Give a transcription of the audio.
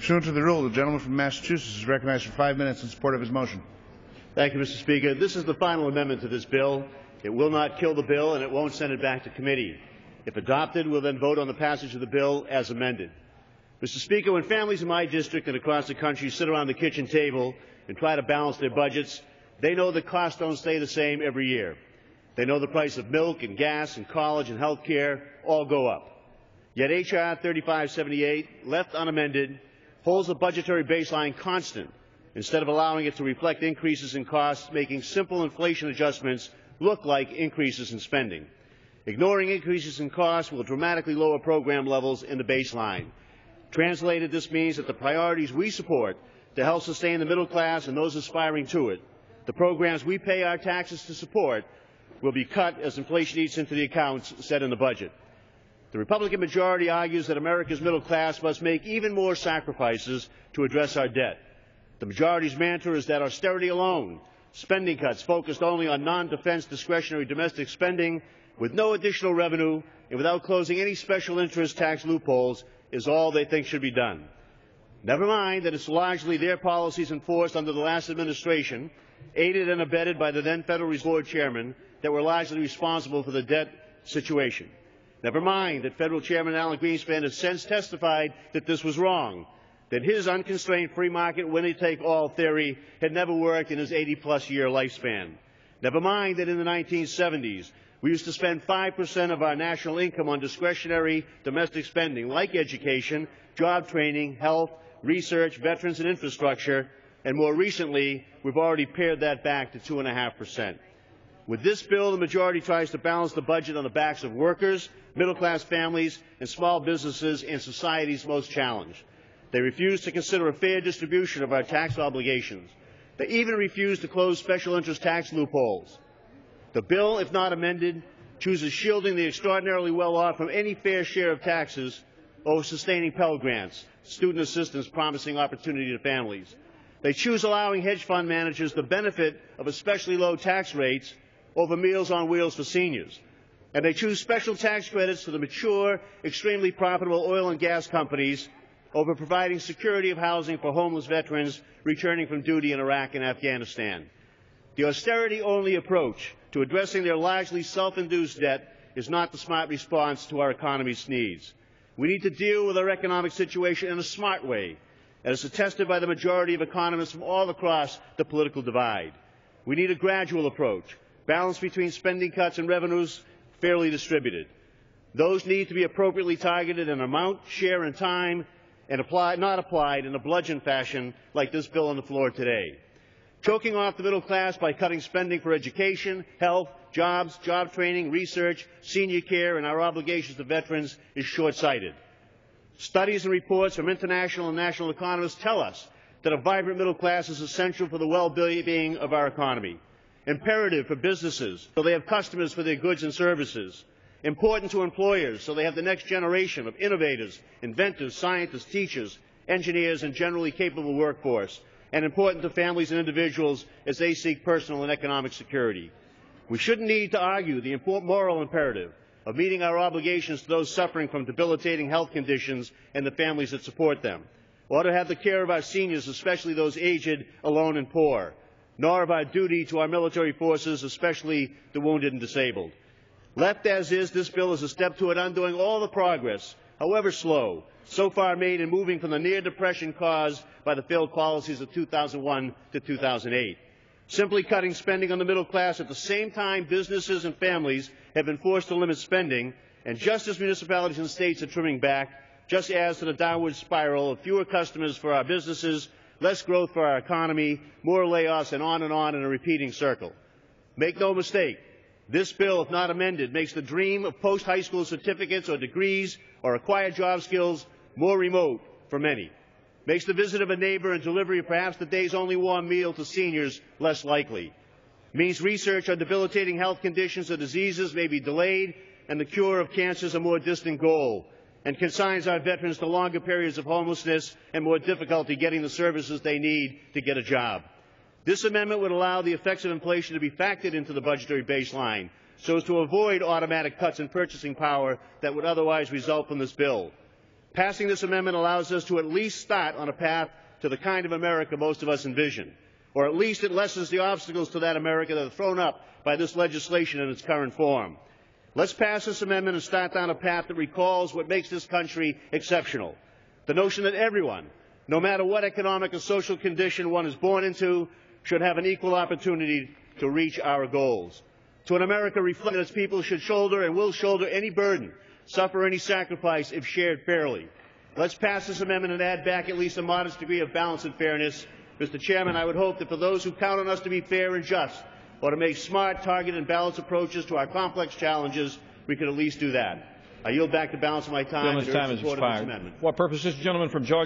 Pursuant to the rule, the gentleman from Massachusetts is recognized for 5 minutes in support of his motion. Thank you, Mr. Speaker. This is the final amendment to this bill. It will not kill the bill, and it won't send it back to committee. If adopted, we'll then vote on the passage of the bill as amended. Mr. Speaker, when families in my district and across the country sit around the kitchen table and try to balance their budgets, they know that costs don't stay the same every year. They know the price of milk and gas and college and health care all go up. Yet H.R. 3578, left unamended, holds the budgetary baseline constant instead of allowing it to reflect increases in costs, making simple inflation adjustments look like increases in spending. Ignoring increases in costs will dramatically lower program levels in the baseline. Translated, this means that the priorities we support to help sustain the middle class and those aspiring to it, the programs we pay our taxes to support, will be cut as inflation eats into the accounts set in the budget. The Republican majority argues that America's middle class must make even more sacrifices to address our debt. The majority's mantra is that austerity alone, spending cuts focused only on non-defense discretionary domestic spending with no additional revenue and without closing any special interest tax loopholes, is all they think should be done. Never mind that it's largely their policies enforced under the last administration, aided and abetted by the then Federal Reserve Board chairman, that were largely responsible for the debt situation. Never mind that Federal Chairman Alan Greenspan has since testified that this was wrong, that his unconstrained free market winner-take-all theory had never worked in his 80-plus year lifespan. Never mind that in the 1970s, we used to spend 5% of our national income on discretionary domestic spending, like education, job training, health, research, veterans, and infrastructure, and more recently, we've already pared that back to 2.5%. With this bill, the majority tries to balance the budget on the backs of workers, middle-class families, and small businesses in society's most challenged. They refuse to consider a fair distribution of our tax obligations. They even refuse to close special interest tax loopholes. The bill, if not amended, chooses shielding the extraordinarily well-off from any fair share of taxes over sustaining Pell Grants, student assistance promising opportunity to families. They choose allowing hedge fund managers the benefit of especially low tax rates over Meals on Wheels for seniors. And they choose special tax credits for the mature, extremely profitable oil and gas companies over providing security of housing for homeless veterans returning from duty in Iraq and Afghanistan. The austerity-only approach to addressing their largely self-induced debt is not the smart response to our economy's needs. We need to deal with our economic situation in a smart way, as attested by the majority of economists from all across the political divide. We need a gradual approach, balanced between spending cuts and revenues fairly distributed. Those need to be appropriately targeted in amount, share, and time, and not applied in a bludgeon fashion like this bill on the floor today. Choking off the middle class by cutting spending for education, health, jobs, job training, research, senior care, and our obligations to veterans is short-sighted. Studies and reports from international and national economists tell us that a vibrant middle class is essential for the well-being of our economy, imperative for businesses so they have customers for their goods and services, important to employers so they have the next generation of innovators, inventors, scientists, teachers, engineers, and generally capable workforce, and important to families and individuals as they seek personal and economic security. We shouldn't need to argue the important moral imperative of meeting our obligations to those suffering from debilitating health conditions and the families that support them, or to have the care of our seniors, especially those aged, alone, and poor, nor of our duty to our military forces, especially the wounded and disabled. Left as is, this bill is a step toward undoing all the progress, however slow, so far made in moving from the near-depression caused by the failed policies of 2001 to 2008. Simply cutting spending on the middle class at the same time businesses and families have been forced to limit spending, and just as municipalities and states are trimming back, just adds to the downward spiral of fewer customers for our businesses, less growth for our economy, more layoffs, and on in a repeating circle. Make no mistake, this bill, if not amended, makes the dream of post-high school certificates or degrees or acquired job skills more remote for many. Makes the visit of a neighbor and delivery of perhaps the day's only warm meal to seniors less likely. Means research on debilitating health conditions or diseases may be delayed and the cure of cancer is a more distant goal, and consigns our veterans to longer periods of homelessness and more difficulty getting the services they need to get a job. This amendment would allow the effects of inflation to be factored into the budgetary baseline so as to avoid automatic cuts in purchasing power that would otherwise result from this bill. Passing this amendment allows us to at least start on a path to the kind of America most of us envision, or at least it lessens the obstacles to that America that are thrown up by this legislation in its current form. Let's pass this amendment and start down a path that recalls what makes this country exceptional. The notion that everyone, no matter what economic or social condition one is born into, should have an equal opportunity to reach our goals. To an America reflecting its people should shoulder and will shoulder any burden, suffer any sacrifice if shared fairly. Let's pass this amendment and add back at least a modest degree of balance and fairness. Mr. Chairman, I would hope that for those who count on us to be fair and just, or to make smart, targeted, and balanced approaches to our complex challenges, we could at least do that. I yield back the balance of my time and urge support of this amendment. What purpose is the gentleman from Georgia?